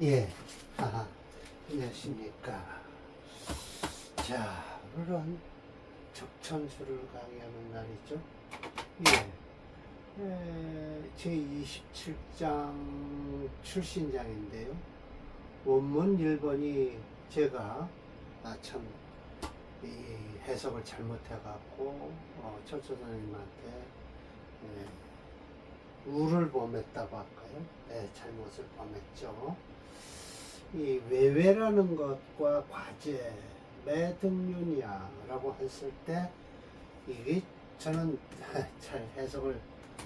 예. 안녕하십니까. 자, 오늘은 적천수를 강의하는 날이죠. 제 27장 출신장인데요. 원문 1번이 제가 이 해석을 잘못해갖고 철수선생님한테 우를 범했다고 할까요? 잘못을 범했죠. 이 외외라는 것과 과제, 매등륜이야라고 했을 때 이게 저는 잘 해석을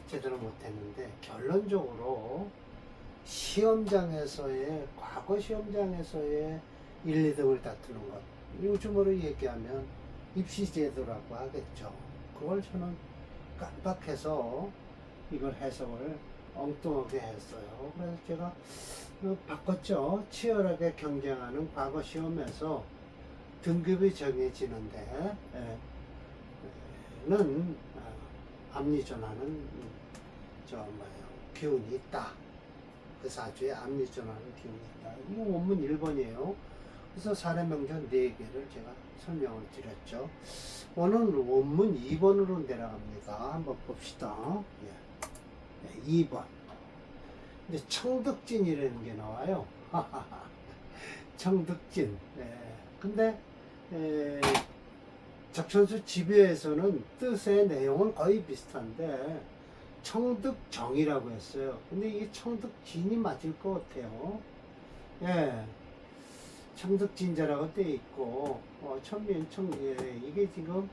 제대로 못했는데 결론적으로 시험장에서의 과거 시험장에서의 1, 2등을 다투는 것, 요즘으로 얘기하면 입시제도라고 하겠죠. 그걸 저는 깜빡해서 이걸 해석을 엉뚱하게 했어요. 그래서 제가 바꿨죠. 치열하게 경쟁하는 과거 시험에서 등급이 정해지는데 는 앞니전하는 기운이 있다. 그 사주에 앞니전하는 기운이 있다. 이거 원문 1번이에요. 그래서 사례명전 4개를 제가 설명을 드렸죠. 오늘 원문 2번으로 내려갑니다. 한번 봅시다. 2번. 이제 청득진이라는 게 나와요. 청득진. 근데 적천수 집요에서는 뜻의 내용은 거의 비슷한데 청득정이라고 했어요. 근데 이게 청득진이 맞을 것 같아요. 청득진자라고 돼 있고 이게 지금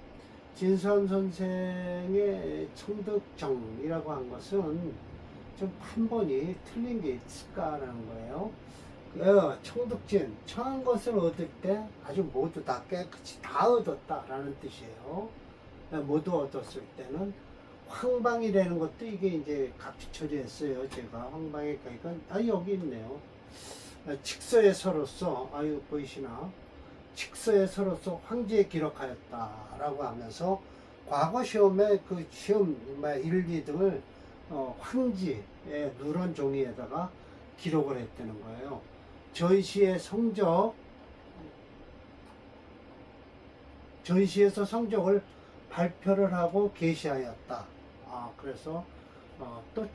진수한 선생의 청득정이라고 한 것은 좀 판본이 틀린 게 있을까라는 거예요. 청득진, 청한 것을 얻을 때 아주 모두 다 깨끗이 다 얻었다라는 뜻이에요. 모두 얻었을 때는 황방이라는 것도 이게 이제 각기 처리했어요. 제가 황방의 그러니까 여기 있네요. 직서에 서로서 보이시나? 직서에 서로서 황제에 기록하였다라고 하면서 과거 시험에 그 시험 1, 2등을 황지의 누런 종이에다가 기록을 했다는 거예요. 전시의 성적, 전시에서 성적을 발표를 하고 게시하였다. 그래서 또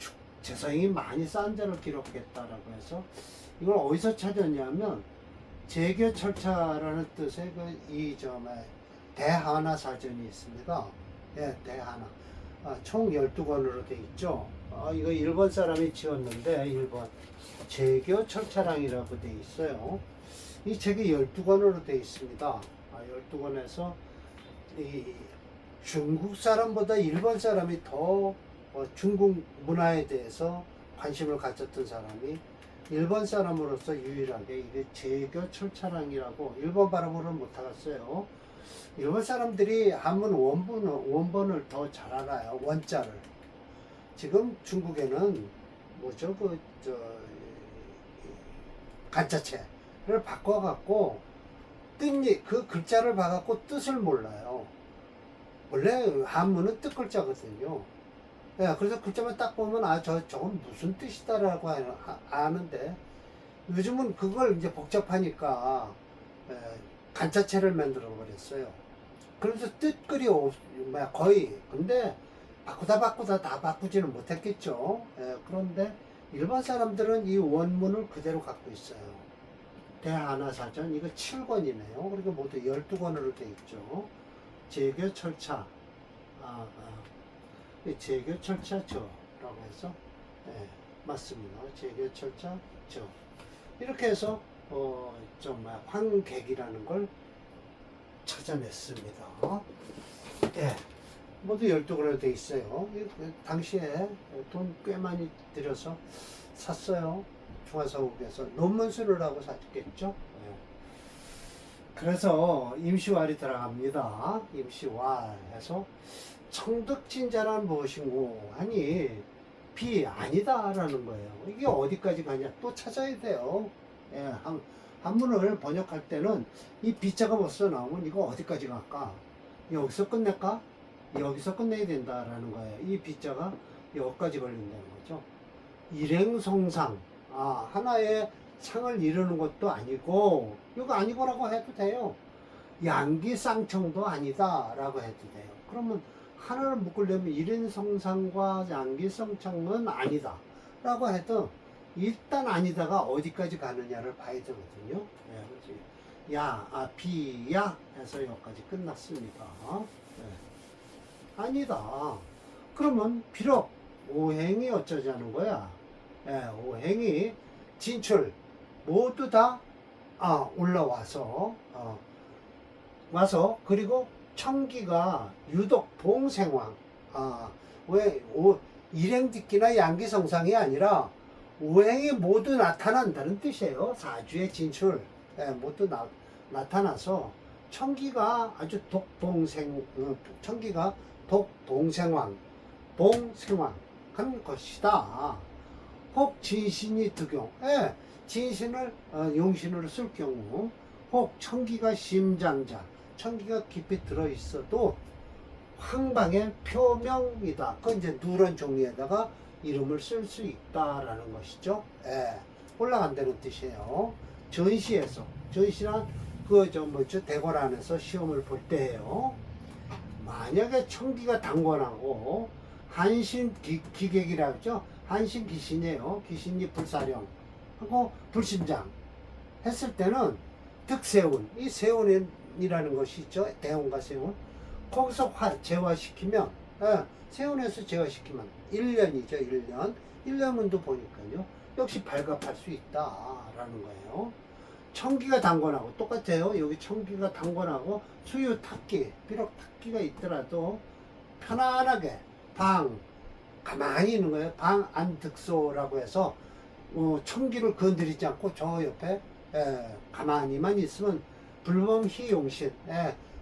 재성이 많이 쌓은 자를 기록했다라고 해서 이걸 어디서 찾았냐면 제교철차라는 뜻의 대하나 사전이 있습니다. 대하나. 총 12권으로 돼 있죠. 이거 일본 사람이 지었는데, 일본. 제교철차랑이라고 돼 있어요. 이 책이 12권으로 돼 있습니다. 12권에서 이 중국 사람보다 일본 사람이 더 중국 문화에 대해서 관심을 가졌던 사람이 일본 사람으로서 유일하게 이게 제교철차랑이라고 일본 발음으로는 못하겠어요. 일본 사람들이 한문 원본을 더 잘 알아요. 원자를. 지금 중국에는 간자체를 바꿔갖고 그 글자를 봐갖고 뜻을 몰라요. 원래 한문은 뜻 글자거든요. 그래서 글자만 딱 보면 저건 무슨 뜻이다라고 아는데 요즘은 그걸 이제 복잡하니까 간자체를 만들어 버렸어요. 그래서 뜻글이 거의 근데 바꾸다 다 바꾸지는 못했겠죠. 그런데 일반 사람들은 이 원문을 그대로 갖고 있어요. 대하나사전 이거 7권이네요. 그러니까 모두 12권으로 되어 있죠. 제교철차 제교철차저라고 해서 맞습니다. 제교철차저 이렇게 해서 황객이라는 걸 찾아냈습니다. 모두 12권으로 되어 있어요. 당시에 돈 꽤 많이 들여서 샀어요. 중화사국에서 논문수를 하고 샀겠죠. 그래서 임시왈이 들어갑니다. 임시왈 해서 청득진자란 무엇이고 하니 아니다라는 거예요. 이게 어디까지 가냐 또 찾아야 돼요. 한문을 번역할 때는 이 비자가 벌써 나오면 이거 어디까지 갈까? 여기서 끝낼까? 여기서 끝내야 된다라는 거예요. 이 비자가 여기까지 걸린다는 거죠. 일행성상 하나의 상을 이루는 것도 아니고, 이거 아니고라고 해도 돼요. 양기쌍청도 아니다라고 해도 돼요. 그러면 하나를 묶으려면 일인성상과 양기성청은 아니다 라고 해도 일단 아니다가 어디까지 가느냐를 봐야 되거든요. 네, 그렇지. 야, 비야 해서 여기까지 끝났습니다. 네. 아니다. 그러면 비록 오행이 어쩌자는 거야. 네, 오행이 진출 모두 다 올라와서 와서 그리고 청기가 유독 봉생왕 왜 일행직기나 양기성상이 아니라 오행이 모두 나타난다는 뜻이에요. 사주의 진출 모두 나타나서 청기가 아주 청기가 독봉생왕 봉생왕 한 것이다. 혹 진신이 득용 진신을 용신으로 쓸 경우 혹 청기가 심장자 청기가 깊이 들어있어도 황방의 표명이다. 그건 이제 누런 종이에다가 이름을 쓸 수 있다라는 것이죠. 올라간다는 뜻이에요. 전시에서 전시란 대궐 안에서 시험을 볼 때예요. 만약에 청기가 당권하고 한신 기객이라고 하죠. 한신 귀신이에요. 귀신이 불사령 하고 불신장 했을 때는 득세운 이 세운이라는 것이 있죠. 대운과 세운 거기서 재화시키면 세운에서 재화시키면 1년이죠. 1년문도 보니까요. 역시 발갑할 수 있다라는 거예요. 청기가 당권하고 똑같아요. 여기 청기가 당권하고 수유 탁기 비록 탁기가 있더라도 편안하게 가만히 있는 거예요. 방 안 득소라고 해서 청기를 건드리지 않고 저 옆에 가만히만 있으면 불범희 용신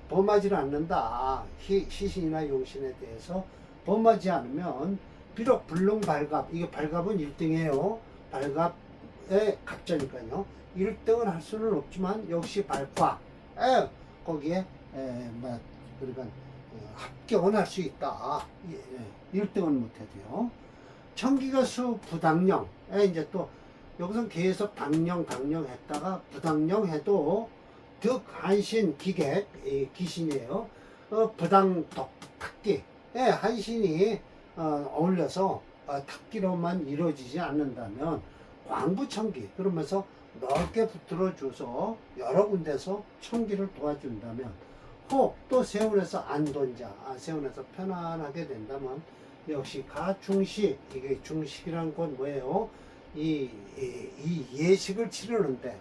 범하지 않는다. 시신이나 용신에 대해서 범하지 않으면 비록 불능 발갑 이게 발갑은 1등이에요. 발갑의 갑자니까요. 1등은 할 수는 없지만 역시 발과 거기에 그러니까 합격은 할 수 있다. 1등은 못해도요. 청기가 수 부당령 이제 또 여기서 계속 당령 했다가 부당령 해도 득 한신 기객 귀신이에요. 부당덕 탁기 한신이 어울려서 탁기로만 이루어지지 않는다면 광부청기 그러면서 넓게 붙들어줘서 여러 군데서 청기를 도와준다면 혹 또 세운에서 안돈자 세운에서 편안하게 된다면 역시 가중식 이게 중식이란 건 뭐예요? 이 예식을 치르는데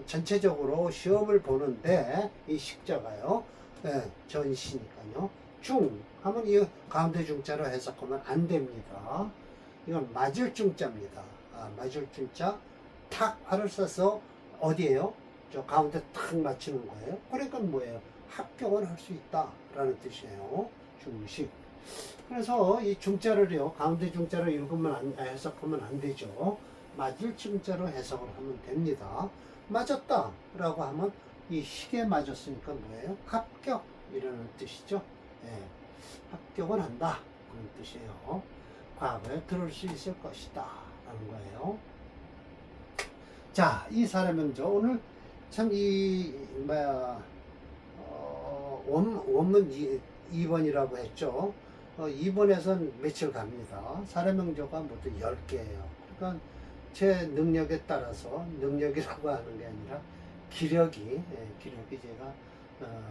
전체적으로 시험을 보는데 이 식자가요 전시니까요 중 하면 이 가운데 중자로 해석하면 안 됩니다. 이건 맞을 중자입니다. 맞을 중자 탁 활을 써서 어디에요? 저 가운데 탁 맞추는 거예요. 그러니까 뭐예요? 합격을 할 수 있다라는 뜻이에요. 중식. 그래서 이 중자를요 가운데 중자로 읽으면 해석하면 안 되죠. 맞을 중자로 해석을 하면 됩니다. 맞았다 라고 하면 이 식에 맞았으니까 뭐예요? 합격이라는 뜻이죠. 합격을 한다 그런 뜻이에요. 과거에 들을 수 있을 것이다 라는 거예요. 자, 이 사례 명저 오늘 참 원문 2번이라고 했죠. 2번에선 며칠 갑니다. 사례 명저가 모두 10개예요. 그러니까 제 능력에 따라서 능력이라고 하는 게 아니라 기력이 제가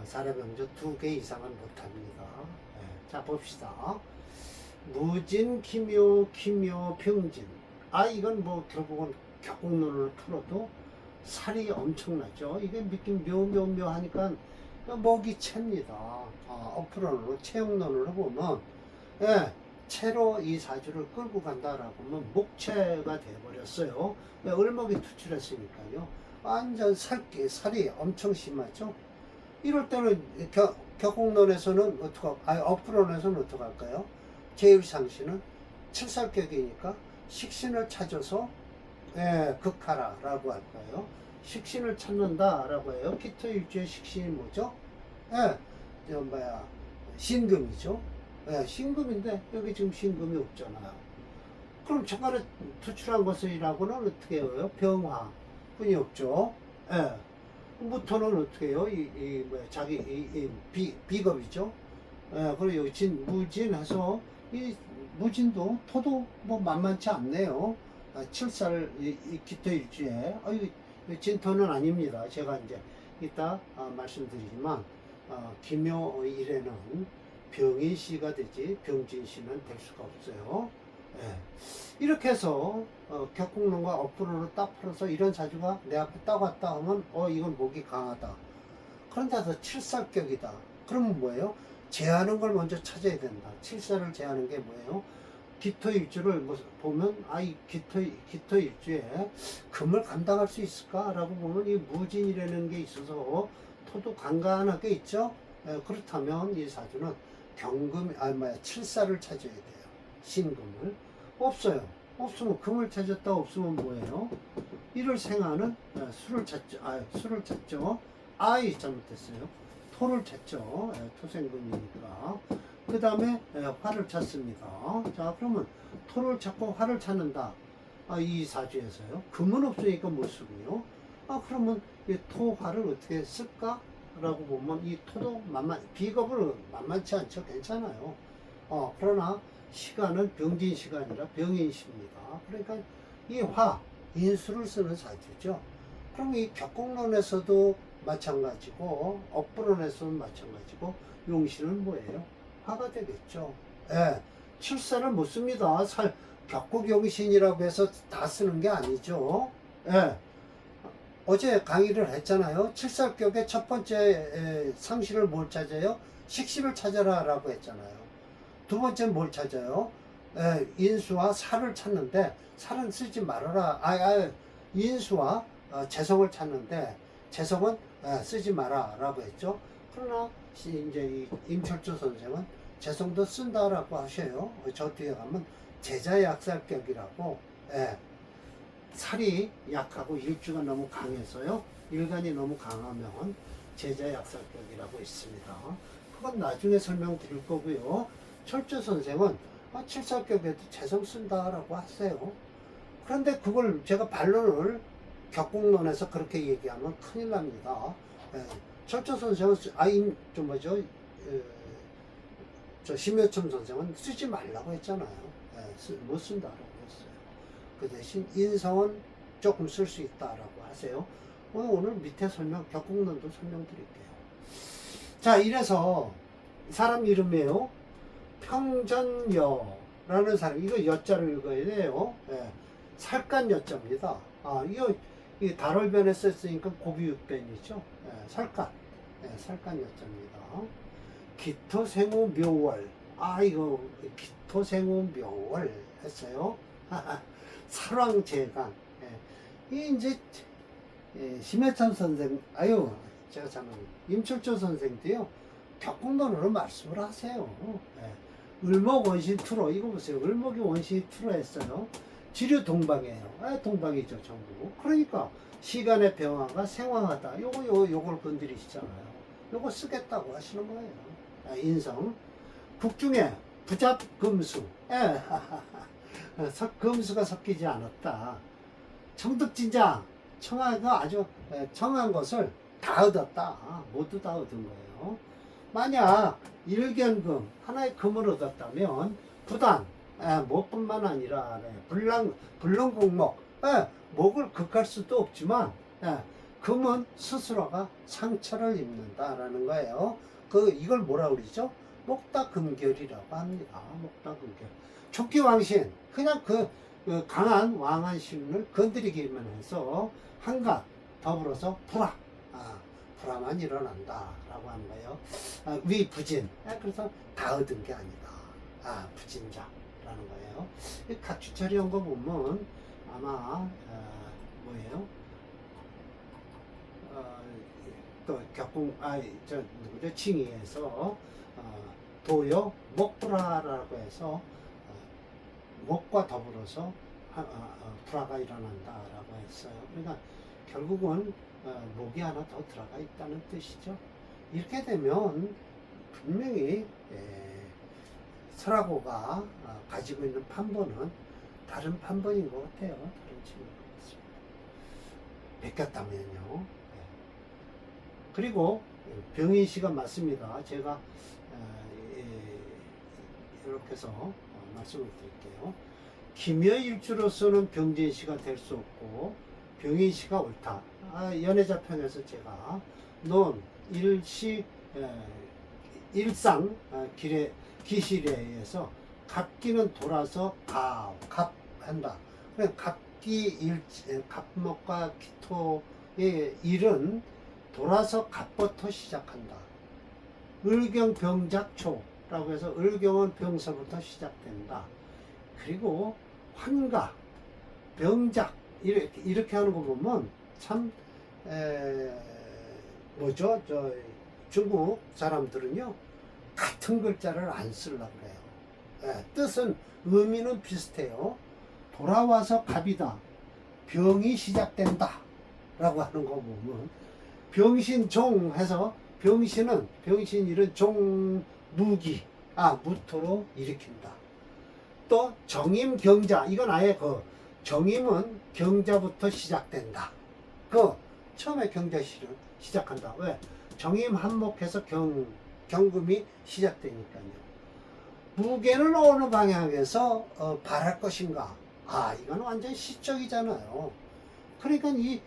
사례 명저 2개 이상은 못합니다. 자 봅시다. 무진, 기묘, 병진. 이건 뭐 결국은 격국론을 풀어도 살이 엄청나죠. 이게 느낌 묘하니까 목이 챕니다. 어프론으로 체형론으로 보면 채로 이 사주를 끌고 간다라고 하면 목체가 돼버렸어요. 을목이 투출했으니까요. 완전 살이 엄청 심하죠. 이럴 때는 격국론에서는 어프론에서는 어떻게 할까요? 제1상신은 칠살격이니까 식신을 찾아서 극하라라고 할까요? 식신을 찾는다라고 해요. 피토일주의 식신이 뭐죠? 신금이죠. 신금인데 여기 지금 신금이 없잖아요. 그럼 중간에 투출한 것이라고는 어떻게 해요? 병화 뿐이 없죠. 예. 무토는 어떻게 해요? 뭐야, 자기, 비겁이죠. 예, 그리고 여기 무진해서, 이 무진도, 토도 뭐 만만치 않네요. 아, 7살 기토일주에, 이 진토는 아닙니다. 제가 이제 이따 말씀드리지만, 기묘일에는 병인시가 되지, 병진시는 될 수가 없어요. 예. 이렇게 해서 격국론과 어프로를 딱 풀어서 이런 사주가 내 앞에 딱 왔다 하면 이건 목이 강하다. 그런데도 칠살격이다. 그러면 뭐예요? 제하는 걸 먼저 찾아야 된다. 칠살을 제하는 게 뭐예요? 기토일주를 보면 이 기토일주에 금을 감당할 수 있을까라고 보면 이 무진이라는 게 있어서 토도 간간하게 있죠. 그렇다면 이 사주는 칠살을 찾아야 돼요. 신금을. 없어요. 없으면 금을 찾았다. 없으면 뭐예요? 이를 생하는 수를 찾죠. 수를 찾죠. 잘못했어요. 토를 찾죠. 토생금이니까. 그 다음에 화를 찾습니다. 자, 그러면 토를 찾고 화를 찾는다. 이 사주에서요. 금은 없으니까 못 쓰고요. 그러면 이 토화를 어떻게 쓸까? 라고 보면 이 토도 비겁은 만만치 않죠. 괜찮아요. 그러나 시간은 병진 시간이라 병인시입니다. 그러니까 이 인수를 쓰는 사주죠. 그럼 이 격국론에서도 마찬가지고 업부론에서도 마찬가지고 용신은 뭐예요? 화가 되겠죠. 예, 칠사는 못 씁니다. 격국용신이라고 해서 다 쓰는 게 아니죠. 예. 어제 강의를 했잖아요. 칠살격의 첫 번째 상실을 뭘 찾아요? 식신을 찾아라 라고 했잖아요. 두 번째 뭘 찾아요? 인수와 살을 찾는데 살은 쓰지 말아라. 인수와 재성을 찾는데 재성은 쓰지 마라 라고 했죠. 그러나 이제 이 임철조 선생은 재성도 쓴다라고 하셔요. 저 뒤에 가면 제자약살격이라고. 살이 약하고 일주가 너무 강해서요. 일간이 너무 강하면 제자약살격이라고 있습니다. 그건 나중에 설명드릴 거고요. 철조 선생은 칠살격에도 재성 쓴다라고 하세요. 그런데 그걸 제가 반론을 격국론에서 그렇게 얘기하면 큰일 납니다. 철조 선생은 저 심여첨 선생은 쓰지 말라고 했잖아요. 못 쓴다라고 했어요. 그 대신 인성은 조금 쓸 수 있다라고 하세요. 오늘 밑에 격국론도 설명드릴게요. 자, 이래서 사람 이름이에요. 평전여라는 사람, 이거 여자를 읽어야 돼요. 살간 여자입니다. 이 달월변에 썼으니까 고비육변이죠. 살간 여자입니다. 기토생우 묘월. 이거 기토생우 묘월 했어요. 살왕재간. 이 이제 심해찬 선생, 제가 잠깐 임철조 선생도요. 격국론으로 말씀을 하세요. 을목원시투로, 이거 보세요. 을목이 원시투로 했어요. 지류 동방이에요. 동방이죠, 전부. 그러니까 시간의 변화가 생황하다. 요걸 건드리시잖아요. 요거 쓰겠다고 하시는 거예요. 인성. 국중에 부잡금수. 금수가 섞이지 않았다. 청득진장. 청아가 아주 청한 것을 다 얻었다. 모두 다 얻은 거예요. 만약 일견금, 하나의 금을 얻었다면 부단, 뭐뿐만 아니라 불능공목, 목을 극할 수도 없지만 금은 스스로가 상처를 입는다라는 거예요. 이걸 뭐라 그러죠? 목다금결이라고 합니다. 목다금결. 촉기왕신, 그냥 그 강한 왕한신을 건드리기만 해서 한갓 더불어서 불화만 일어난다라고 하는 거예요. 위부진. 그래서 다 얻은 게 아니다. 부진자라는 거예요. 각주철이 온 거 보면 아마 뭐예요? 또 격공 누구죠? 칭의에서 도요 목불화라고 해서 목과 더불어서 불화가 일어난다라고 했어요. 그러니까 결국은 목이 하나 더 들어가 있다는 뜻이죠. 이렇게 되면 분명히 설하고가 가지고 있는 판본은 다른 판본인 것 같아요. 다른 질문 같습니다. 베꼈다면요. 네. 그리고 병인시가 맞습니다. 제가 이렇게 해서 말씀을 드릴게요. 기묘일주로서는 병진시가 될 수 없고 병인시가 옳다. 연애자편에서 제가 논 일시 일상 기실에 의해서 갑기는 돌아서 갑한다. 갑목과 기토의 일은 돌아서 갑부터 시작한다. 을경병작초라고 해서 을경은 병서부터 시작된다. 그리고 환가, 병작 이렇게 하는 거 보면 참 뭐죠? 중국 사람들은요 같은 글자를 안 쓰려고 그래요. 뜻은 의미는 비슷해요. 돌아와서 갑이다. 병이 시작된다. 라고 하는 거 보면 병신종 해서 병신일은 종무기 무토로 일으킨다. 또 정임경자 이건 아예 정임은 경자부터 시작된다. 처음에 경자실은 시작한다. 왜? 정임 한목해서 경금이 시작되니까요. 무게는 어느 방향에서 발할 것인가? 이건 완전 시적이잖아요. 그러니까 이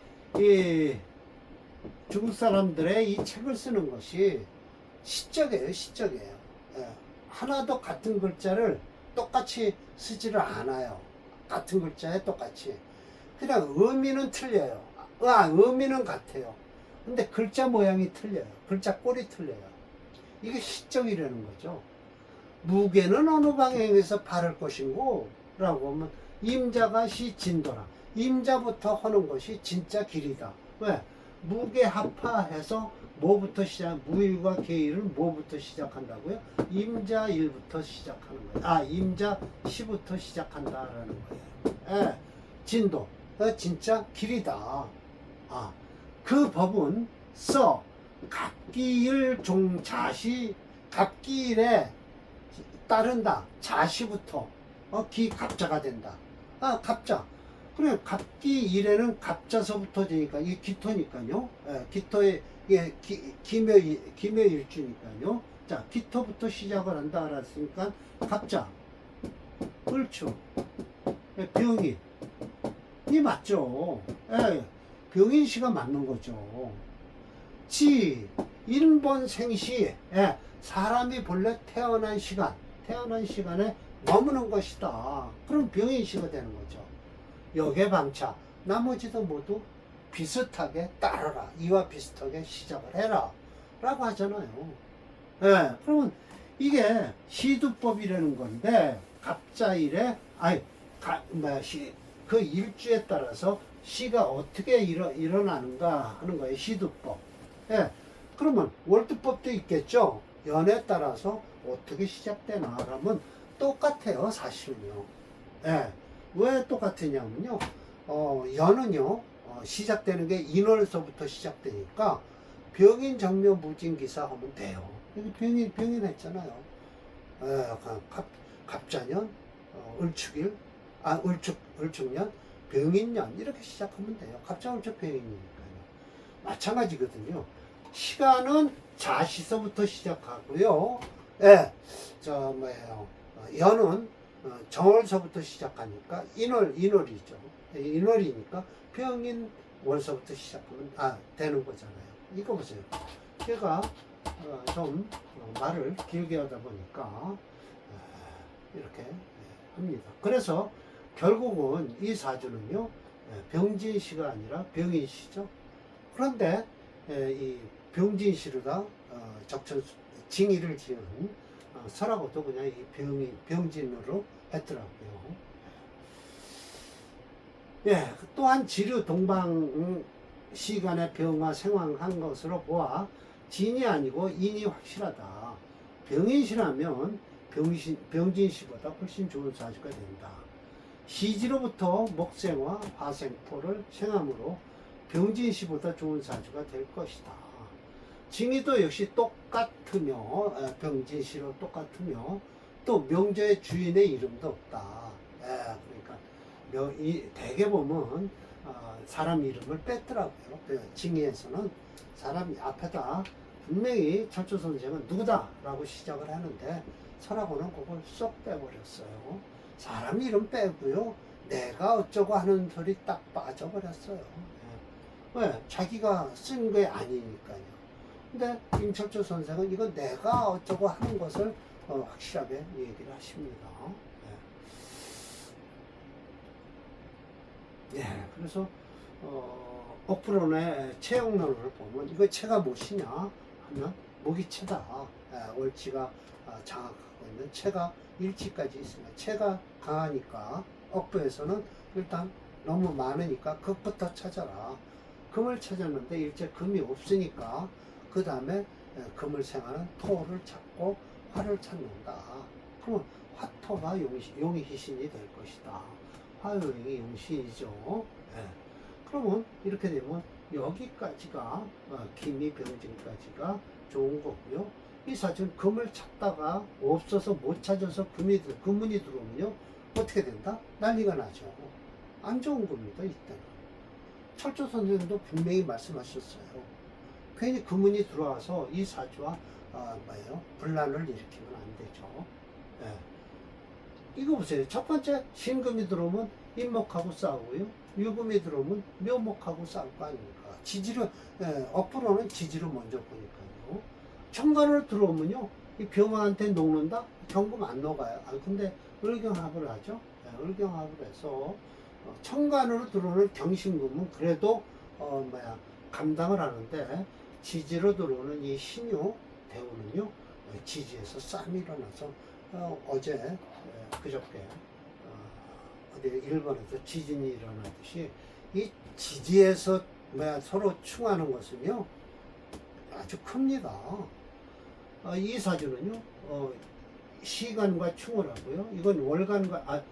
중국 사람들의 이 책을 쓰는 것이 시적이에요. 하나도 같은 글자를 똑같이 쓰지를 않아요. 같은 글자에 똑같이. 그냥 의미는 틀려요. 의미는 같아요. 근데 글자 모양이 틀려요. 글자 꼴이 틀려요. 이게 시적이라는 거죠. 무게는 어느 방향에서 바를 것인고 라고 하면 임자가 시진도라. 임자부터 하는 것이 진짜 길이다. 왜? 무게 합파해서 뭐부터 무일과 계일은 뭐부터 시작한다고요? 임자 일부터 시작하는 거예요. 임자 시부터 시작한다라는 거예요. 진도. 진짜 길이다. 그 법은 갑기일 종자시 갑기일에 따른다. 자시부터 갑자가 된다. 갑자. 그래 갑기일에는 갑자서부터 되니까 이게 기토니까요. 기토의 기묘일주니까요. 자 기토부터 시작을 한다 알았으니까 갑자, 을추, 병인 이 맞죠. 병인시가 맞는 거죠. 인본 생시 사람이 본래 태어난 시간에 머무는 것이다. 그럼 병인시가 되는 거죠. 역의 방차 나머지도 모두 비슷하게 따라라. 이와 비슷하게 시작을 해라 라고 하잖아요. 그러면 이게 시두법이라는 건데 갑자일에 그 일주에 따라서 시가 어떻게 일어나는가 하는 거예요. 시두법. 그러면 월두법도 있겠죠. 연에 따라서 어떻게 시작되나 하면 똑같아요. 사실은요. 왜 똑같으냐면요. 연은요. 시작되는 게 인월서부터 시작되니까 병인 정묘 무진기사 하면 돼요. 여기 병인 했잖아요. 갑자년, 을축년, 병인년 이렇게 시작하면 돼요. 갑자, 을축, 병인이니까요. 마찬가지거든요. 시간은 자시서부터 시작하고요. 연은 정월서부터 시작하니까 인월이죠. 인월이니까 병인 월서부터 시작하면 되는 거잖아요. 이거 보세요. 제가 좀 말을 길게 하다 보니까 이렇게 합니다. 그래서 결국은 이 사주는요 병진시가 아니라 병인시죠. 그런데 이 병진시로다 적천 징의를 지은 설하고도 그냥 이 병진으로 했더라고요. 또한 지류 동방 시간의 병화 생황한 것으로 보아 진이 아니고 인이 확실하다. 병인시라면 병진시보다 훨씬 좋은 사주가 된다. 시지로부터 목생화 화생포를 생함으로 병진시보다 좋은 사주가 될 것이다. 징의도 역시 똑같으며 병진시로 똑같으며 또 명저의 주인의 이름도 없다. 그러니까 대개 보면 사람 이름을 뺐더라고요. 그 징의에서는 사람 앞에다 분명히 철조 선생은 누구다라고 시작을 하는데 설하고는 그걸 쏙 빼버렸어요. 사람 이름 빼고요. 내가 어쩌고 하는 소리 딱 빠져버렸어요. 예. 왜? 자기가 쓴 게 아니니까요. 근데 임철조 선생은 이거 내가 어쩌고 하는 것을 확실하게 얘기를 하십니다. 예, 그래서 옥프론의 체형론을 보면 이거 체가 무엇이냐 하면 목이체다. 월치가 장악하고 있는 체가 일치까지 있습니다. 체가 강하니까 억부에서는 일단 너무 많으니까 금부터 찾아라. 금을 찾았는데 일제 금이 없으니까 그 다음에 금을 생하는 토를 찾고 화를 찾는다. 그러면 화토가 용의 희신이 될 것이다. 화요일이 용신이죠. 예. 그러면 이렇게 되면 여기까지가 기미병진까지가 좋은 거고요. 이 사주는 금을 찾다가 없어서 못 찾아서 금문이 들어오면요 어떻게 된다? 난리가 나죠. 안 좋은 겁니다. 이때는 철조 선생님도 분명히 말씀하셨어요. 괜히 금문이 들어와서 이 사주와 분란을 일으키면 안 되죠. 예. 이거 보세요. 첫 번째 신금이 들어오면 인목하고 싸우고요. 유금이 들어오면 묘목하고 싸울 거 아닙니까? 지지를 억부로는 지지를 먼저 보니까요. 천간을 들어오면요 이 병화한테 녹는다? 경금 안 녹아요. 근데 을경합을 하죠. 을경합을 해서 천간으로 들어오는 경신금은 그래도 감당을 하는데 지지로 들어오는 이 신유 대우는요 지지에서 싸움이 일어나서 어제 그저께 어디 일본에서 지진이 일어나듯이 이 지지에서 서로 충하는 것은요 아주 큽니다. 이 사주는요 시간과 충을 하고요. 이건 월간과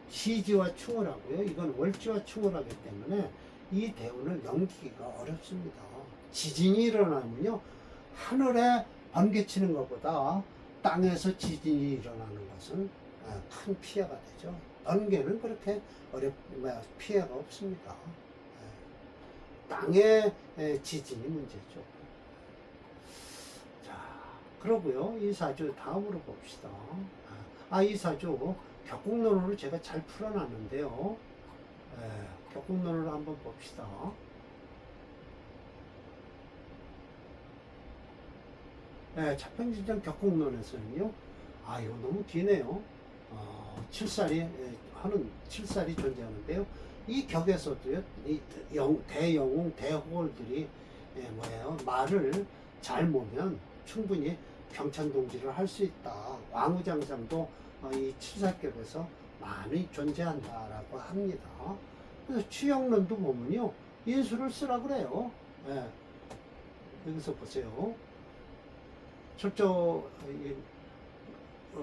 시지와 충을 하고요. 이건 월지와 충을 하기 때문에 이 대운을 넘기기가 어렵습니다. 지진이 일어나면요 하늘에 번개치는 것보다 땅에서 지진이 일어나는 것은 큰 피해가 되죠. 번개는 그렇게 피해가 없습니다. 땅의 지진이 문제죠. 자, 그러고요. 이 사주 다음으로 봅시다. 이 사주 격국론으로 제가 잘 풀어놨는데요. 격국론으로 한번 봅시다. 차평진장 격국론에서는요, 이거 너무 기네요. 7살이, 하는 7살이 존재하는데요. 이 격에서도요, 이 대영웅, 대호월들이, 말을 잘 모면 충분히 경찬동지를 할 수 있다. 왕우장상도 이 7살격에서 많이 존재한다라고 합니다. 그래서 취역론도 보면요, 인수를 쓰라 그래요. 여기서 보세요. 철저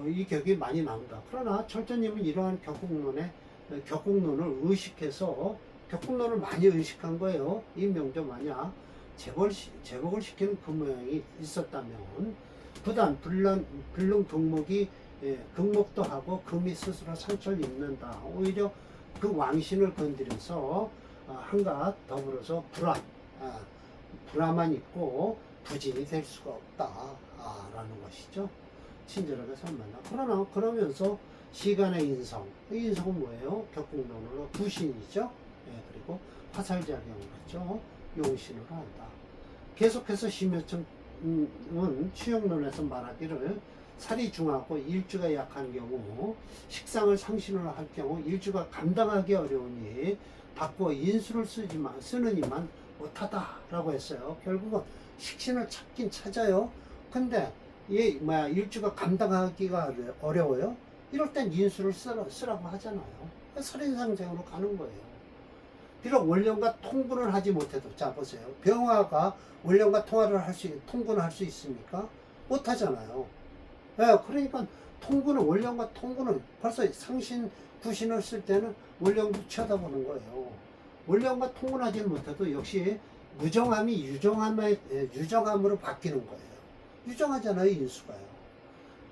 이 격이 많이 나온다. 그러나 철저님은 이러한 격국론을 의식해서 격국론을 많이 의식한 거예요. 이 명조 만약 제복을 시키는 그 모양이 있었다면 부단 불능 등목이 극목도 하고 금이 스스로 상처를 입는다. 오히려 그 왕신을 건드려서 한가 더불어서 불화만 있고 부진이 될 수가 없다. 라는 것이죠. 친절하게 설명한다. 그러면서 시간의 인성. 이 인성은 뭐예요? 격국론으로 부신이죠. 그리고 화살작용을 하죠. 용신으로 한다. 계속해서 심여청은 취역론에서 말하기를 살이 중하고 일주가 약한 경우 식상을 상신으로 할 경우 일주가 감당하기 어려우니 바꿔 인수를 쓰느니만 못하다라고 했어요. 결국은 식신을 찾긴 찾아요. 근데 일주가 감당하기가 어려워요. 이럴 땐 인수를 쓰라고 하잖아요. 살인상생으로 가는 거예요. 비록 원령과 통분을 하지 못해도, 자 보세요. 병화가 원령과 통분을 할 수 있습니까? 못 하잖아요. 그러니까 원령과 통분은 벌써 상신, 구신을 쓸 때는 원령도 쳐다보는 거예요. 원령과 통분하지 못해도 역시 무정함이 유정함으로 바뀌는 거예요. 유정하잖아요, 인수가요.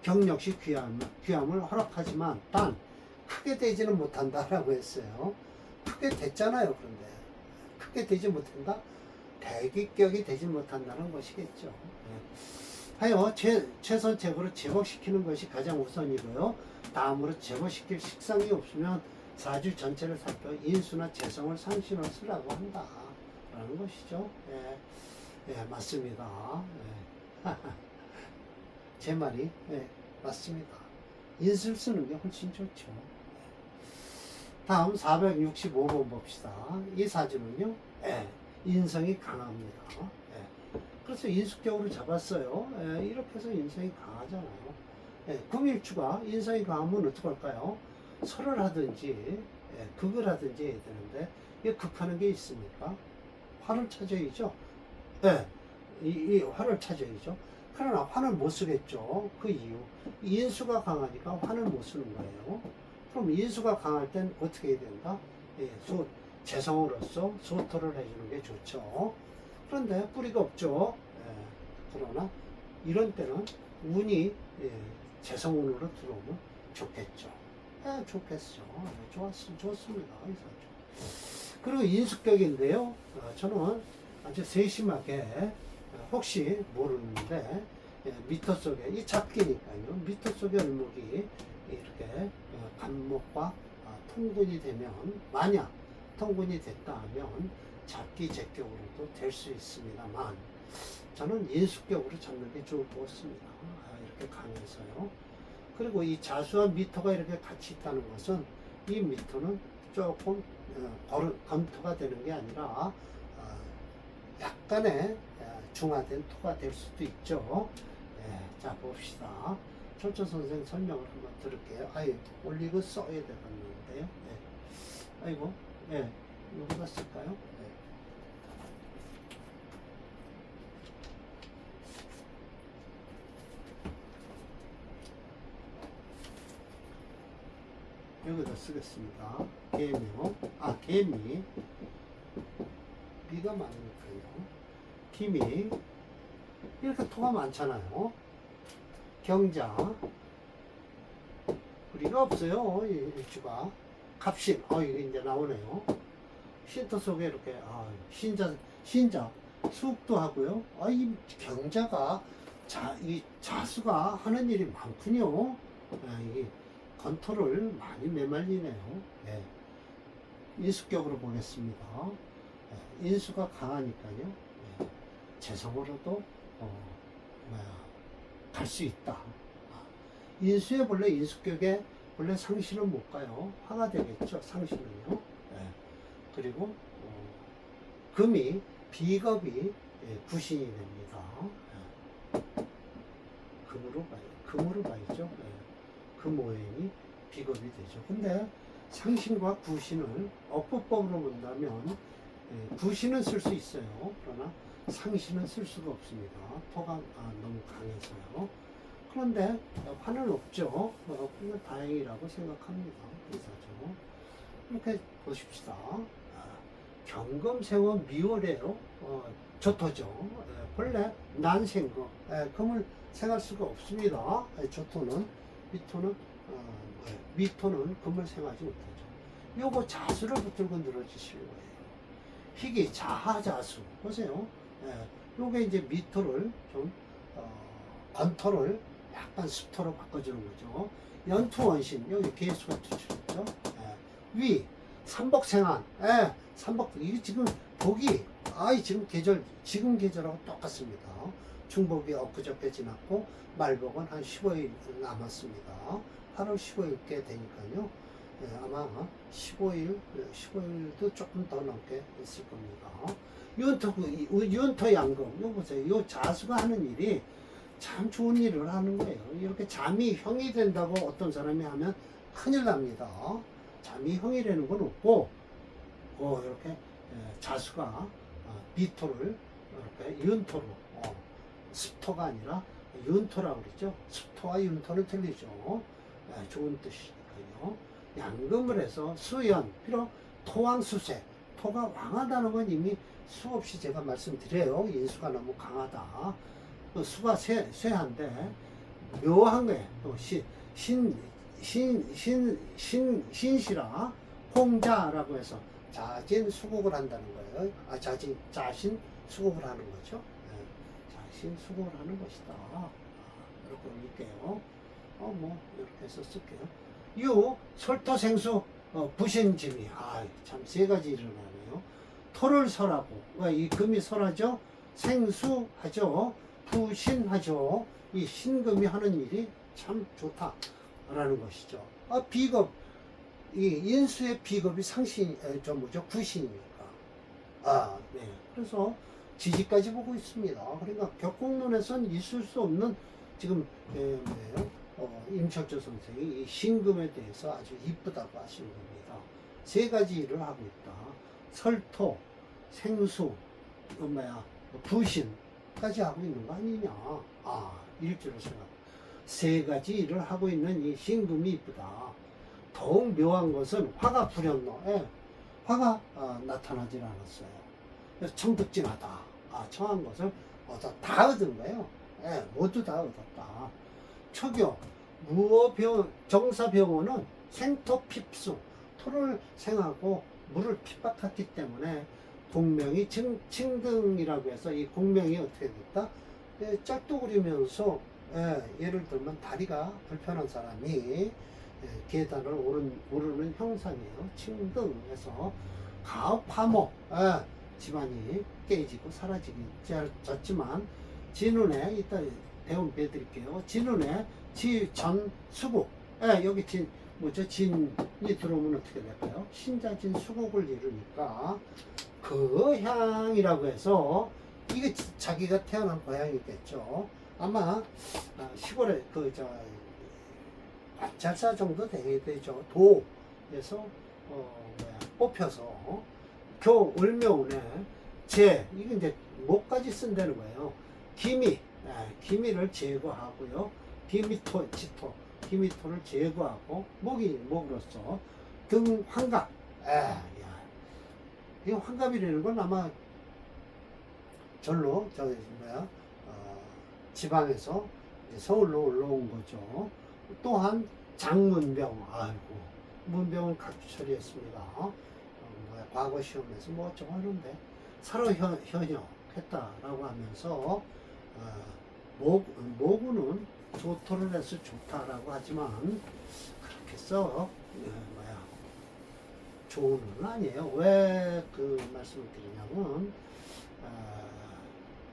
경 역시 귀함을 허락하지만 단 크게 되지는 못한다라고 했어요. 크게 됐잖아요. 그런데 크게 되지 못한다? 대기격이 되지 못한다는 것이겠죠. 하여 최선책으로 제거시키는 것이 가장 우선이고요. 다음으로 제거시킬 식상이 없으면 사주 전체를 살펴 인수나 재성을 상신을 쓰라고 한다 라는 것이죠. 맞습니다. 제 말이 맞습니다. 인수를 쓰는 게 훨씬 좋죠. 다음 465번 봅시다. 이 사주는요, 인성이 강합니다. 그래서 인수격으로 잡았어요. 이렇게 해서 인성이 강하잖아요. 금일주가 인성이 강하면 어떡할까요? 설을 하든지, 극을 하든지 해야 되는데, 이게 극하는 게 있습니까? 화를 찾아야죠. 이 화를 찾아야죠. 그러나 화를 못 쓰겠죠. 그 이유. 인수가 강하니까 화를 못 쓰는 거예요. 그럼 인수가 강할 땐 어떻게 해야 된다? 재성으로서 소토를 해주는 게 좋죠. 그런데 뿌리가 없죠. 그러나 이런 때는 운이 재성운으로 들어오면 좋겠죠. 좋겠죠. 좋습니다. 이 사주. 그리고 인수격인데요. 저는 아주 세심하게 혹시 모르는데 미터 속에 이 잡기니까요. 미터 속에 을목이 이렇게 간목과 통분이 되면 만약 통분이 됐다 하면 잡기 제격으로도 될 수 있습니다만 저는 인수격으로 잡는 게 좋을 것 같습니다. 이렇게 강해서요. 그리고 이 자수한 미터가 이렇게 같이 있다는 것은 이 미터는 조금 검토가 되는 게 아니라 약간의 중화된 토가 될 수도 있죠. 자 봅시다. 철저 선생 설명을 한번 들을게요. 올리고 써야 되겠는데요. 아이고, 여기다 쓸까요? 여기다 쓰겠습니다. 개묘, 개미. 미가 많으니까요. 김이. 이렇게 토가 많잖아요. 경자. 우리가 없어요. 일주가. 갑신. 이게 이제 나오네요. 쉼터 속에 이렇게, 신자. 수국도 하고요. 이 경자가, 이 자수가 하는 일이 많군요. 이 건토를 많이 매말리네요. 인수격으로 보겠습니다. 인수가 강하니까요. 재성으로도, 갈 수 있다. 인수에 본래 인수격에 원래 상신은 못 가요. 화가 되겠죠. 상신은요. 그리고 금이 비겁이 구신이 됩니다. 금으로 봐야죠. 금오행이 비겁이 되죠. 근데 상신과 구신을 억부법으로 본다면 구신은 쓸 수 있어요. 그러나 상신은 쓸 수가 없습니다. 토가 너무 강해서요. 그런데 화는 없죠. 그건 다행이라고 생각합니다. 이사죠. 이렇게 보십시다. 경금생원 미월에요. 조토죠. 본래 난생금. 금을 생할 수가 없습니다. 조토는 미토는 금을 생하지 못하죠. 요거 자수를 붙들고 늘어지실 거예요. 희귀 자하자수 보세요. 요게 이제 미토를 좀 건토를 약간 습토로 바꿔주는 거죠. 연투원신 여기 개수가 투출했죠. 위 삼복생한 삼복 이게 지금 복이 지금 계절하고 똑같습니다. 중복이 엊그저께 지났고 말복은 한 15일 남았습니다. 8월 15일께 되니까요. 아마 15일도 조금 더 넘게 있을 겁니다. 윤토 양금, 이거 보세요. 요 자수가 하는 일이 참 좋은 일을 하는 거예요. 이렇게 잠이 형이 된다고 어떤 사람이 하면 큰일 납니다. 잠이 형이 되는 건 없고, 이렇게 자수가 미토를 이렇게 윤토로, 습토가 아니라 윤토라고 그러죠. 습토와 윤토는 틀리죠. 좋은 뜻이니까요. 양금을 해서 수연, 비록 토왕수세, 토가 왕하다는 건 이미 수없이 제가 말씀드려요. 인수가 너무 강하다. 수가 쇠한데 묘한 거예요. 또 신시라 홍자라고 해서 자진 수국을 한다는 거예요. 자신 수국을 하는 거죠. 자신 수국을 하는 것이다. 이렇게 올릴게요. 뭐 이렇게 해서 쓸게요. 유 설토생수 부신짐이 참 세 가지 일어나네요. 토를 설하고 이 금이 설하죠. 생수하죠. 부신하죠. 이 신금이 하는 일이 참 좋다라는 것이죠. 비겁 이 인수의 비겁이 상신 구신이니까. 네. 그래서 지지까지 보고 있습니다. 그러니까 격국론에서는 있을 수 없는 지금 임철조 선생이 이 신금에 대해서 아주 이쁘다고 하시는 겁니다. 세 가지 일을 하고 있다. 설토, 생수, 부신까지 하고 있는 거 아니냐. 일주를 생각. 세 가지 일을 하고 있는 이 신금이 이쁘다. 더욱 묘한 것은 화가 불현노. 화가 나타나질 않았어요. 그래서 청득진하다. 청한 것을 다 얻은 거예요. 모두 다 얻었다. 초교, 정사병원은 생토핍수, 토를 생하고 물을 핍박했기 때문에 공명이 칭등이라고 해서 이 공명이 어떻게 됐다? 짤뚝거리면서 예를 들면 다리가 불편한 사람이 계단을 오르는 형상이에요. 칭등해서 가업화목 집안이 깨지고 사라지졌지만 진운에 이따 배워드릴게요. 진운에 지전수국 여기 진이 들어오면 어떻게 될까요? 신자진 수국을 이루니까 그 향이라고 해서 이게 자기가 태어난 고향이겠죠. 아마 시골에 관찰사 정도 되죠. 도에서 뽑혀서 을묘운에 이게 이제 목까지 쓴다는 거예요. 기미를 제거하고요. 기미토를 제거하고 목으로서 환갑. 이 환갑이라는 건 아마 절로 지방에서 서울로 올라온 거죠. 또한 장문병, 문병을 각주 처리했습니다. 과거 시험에서 뭐 어쩌고 하는데 살아현역했다라고 하면서 모구는 조토를 해서 좋다라고 하지만 그렇게 좋은 건 아니에요. 왜 그 말씀을 드리냐면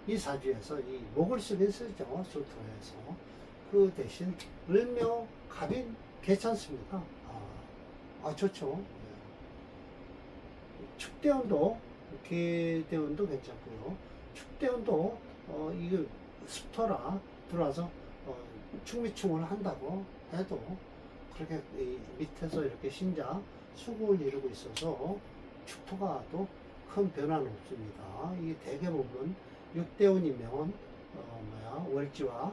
이 사주에서 이 목을 쓰긴 쓰죠. 조토에서. 그 대신 을묘 갑인 괜찮습니다. 좋죠. 축대운도 계대운도 괜찮고요. 축대운도 이거 습토라 들어와서 충미충을 한다고 해도 그렇게 밑에서 이렇게 신자 수국을 이루고 있어서 축토가 또 큰 변화는 없습니다. 이게 대개 보면 육대운이면 월지와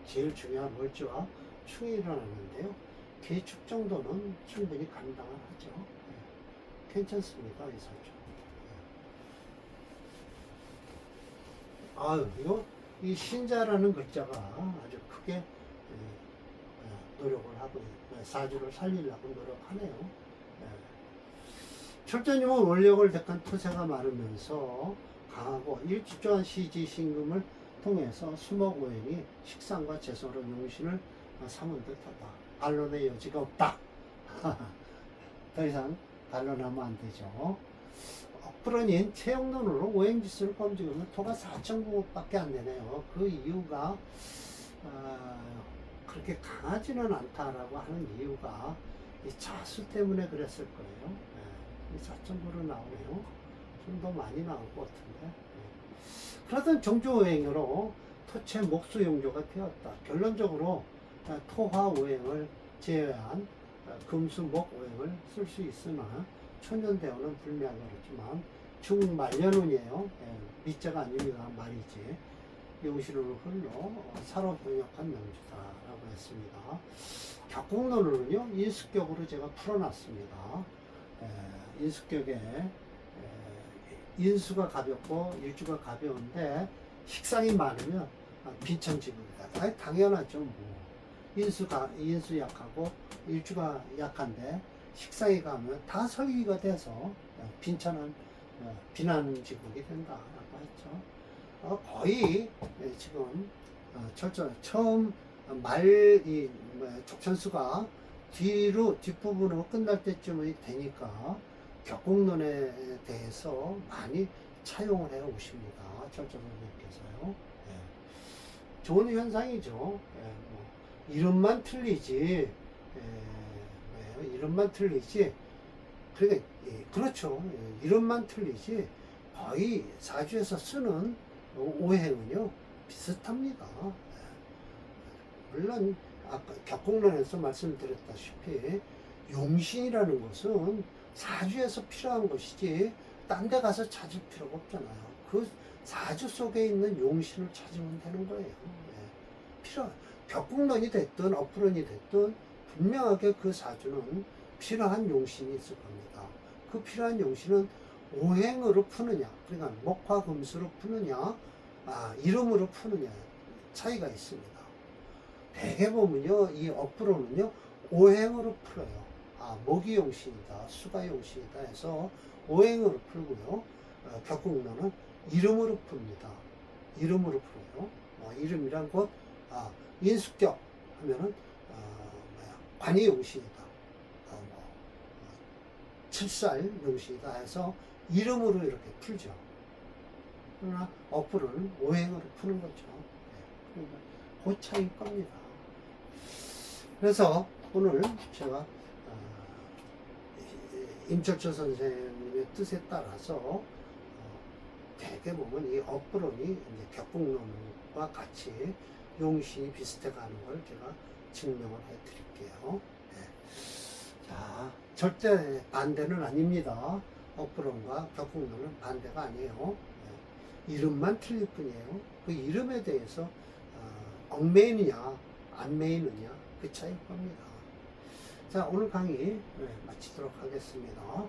제일 중요한 월지와 충이 일어나는데요. 개축 정도는 충분히 감당하죠. 괜찮습니다. 이 사주. 이거 이 신자라는 글자가 아주 크게 노력을 하고 사주를 살리려고 노력하네요. 철저님은 원력을 택한 토세가 많으면서 강하고 일주조한 시지 신금을 통해서 수목오행이 식상과 재성으로 용신을 삼은 듯하다. 반론의 여지가 없다. 더 이상 반론하면 안 되죠. 억불원인 체형론으로 오행지수를 검증하면 토가 4,900밖에 안 되네요. 그 이유가 그렇게 강하지는 않다라고 하는 이유가 이 자수 때문에 그랬을 거예요. 이 4,9로 나오네요. 좀 더 많이 나올 것 같은데. 그러던 정조오행으로 토체 목수용조가 되었다. 결론적으로 토화오행을 제외한 금수목오행을 쓸 수 있으나 천년대원은 불미하게 그렇지만 중말년운이에요. 밑자가 아닙니다. 말이지. 용신으로 흘러 사로병역한 명주다라고 했습니다. 격국론으로는요 인수격으로 제가 풀어놨습니다. 인수격에 인수가 가볍고 일주가 가벼운데 식상이 많으면 빈천지급이다. 당연하죠. 뭐. 인수 약하고 일주가 약한데 식상이 가면 다 설기가 돼서 빈천한 비나는 지국이 된다라고 했죠. 거의 지금 처음 이 족천수가 뒷부분으로 끝날 때쯤이 되니까 격국론에 대해서 많이 차용을 해 오십니다. 철저선생님께서요. 좋은 현상이죠. 뭐 이름만 틀리지, 이름만 틀리지. 그러니까 그렇죠. 이름만 틀리지 거의 사주에서 쓰는 오행은요 비슷합니다. 물론 아까 격국론에서 말씀드렸다시피 용신이라는 것은 사주에서 필요한 것이지 딴 데 가서 찾을 필요가 없잖아요. 그 사주 속에 있는 용신을 찾으면 되는 거예요. 격국론이 됐든 업론이 됐든 분명하게 그 사주는 필요한 용신이 있을 겁니다. 그 필요한 용신은 오행으로 푸느냐, 그러니까 목화금수로 푸느냐, 이름으로 푸느냐 차이가 있습니다. 대개 보면요, 이 업으로는요 오행으로 풀어요. 목이 용신이다, 수가 용신이다 해서 오행으로 풀고요. 격국론은 이름으로 풉니다. 이름으로 풀어요. 이름이란 것, 인숙격 하면은 관이 용신이다. 칠살 용신이다 해서 이름으로 이렇게 풀죠. 그러나 어플은 오행으로 푸는 거죠. 그러니까 그 차이일 겁니다. 그래서 오늘 제가 임철철 선생님의 뜻에 따라서 대개 보면 이 업론이 이제 격국론과 같이 용신이 비슷해 가는 걸 제가 증명을 해 드릴게요. 자, 절대 반대는 아닙니다. 업론과 격국론은 반대가 아니에요. 이름만 틀릴 뿐이에요. 그 이름에 대해서 얽매이느냐 안 매이느냐 그 차이일 겁니다. 자, 오늘 강의 마치도록 하겠습니다.